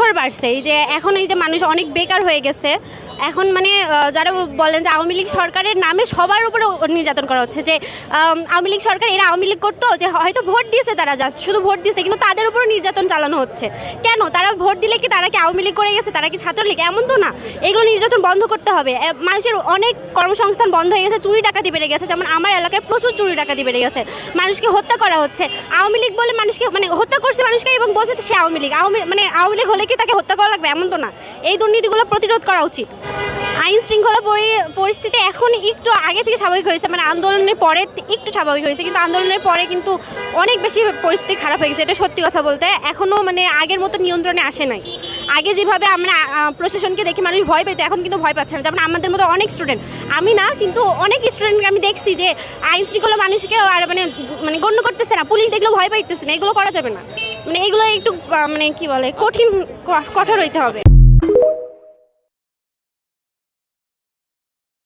সুখবর বাড়ছে, এই যে এখন এই যে মানুষ অনেক বেকার হয়ে গেছে। এখন মানে যারা বলেন যে আওয়ামী লীগ সরকারের নামে সবার উপরে নির্যাতন করা হচ্ছে, যে আওয়ামী লীগ সরকার এরা আওয়ামী লীগ করতো, যে হয়তো ভোট দিয়েছে, তারা জাস্ট শুধু ভোট দিয়েছে, কিন্তু তাদের উপরে নির্যাতন চালানো হচ্ছে। কেন? তারা ভোট দিলে কি তারা কি আওয়ামী লীগ করে গেছে, তারা কি ছাত্রলীগ? এমন তো না। এগুলো নির্যাতন বন্ধ করতে হবে। মানুষের অনেক কর্মসংস্থান বন্ধ হয়ে গেছে, চুরি ডাকাতি বেড়ে গেছে। যেমন আমার এলাকায় প্রচুর চুরি ডাকাতি বেড়ে গেছে, মানুষকে হত্যা করা হচ্ছে। আওয়ামী লীগ বলে মানুষকে মানে হত্যা করছে মানুষকে, এবং বলছে সে আওয়ামী লীগ। আওয়ামী লীগ হলে কি তাকে হত্যা করা লাগবে? এমন তো না। এই দুর্নীতিগুলো প্রতিরোধ করা উচিত। আইন শৃঙ্খলা পরিস্থিতি এখন একটু আগে থেকে স্বাভাবিক হয়েছে, মানে আন্দোলনের পরে একটু স্বাভাবিক হয়েছে, কিন্তু আন্দোলনের পরে কিন্তু অনেক বেশি পরিস্থিতি খারাপ হয়ে গেছে। এটা সত্যি কথা বলতে, এখনও মানে আগের মতো নিয়ন্ত্রণে আসে নাই। আগে যেভাবে আমরা প্রশাসনকে দেখে মানুষ ভয় পেত, এখন কিন্তু ভয় পাচ্ছে না। যেমন আমাদের মতো অনেক স্টুডেন্ট, আমি না কিন্তু অনেক স্টুডেন্টকে আমি দেখছি যে আইন শৃঙ্খলা মানুষকে আর মানে গণ্য করতেছে না, পুলিশ দেখলেও ভয় পাইতেছে না। এগুলো করা যাবে না, মানে এগুলো একটু মানে কি বলে কঠোর হইতে হবে।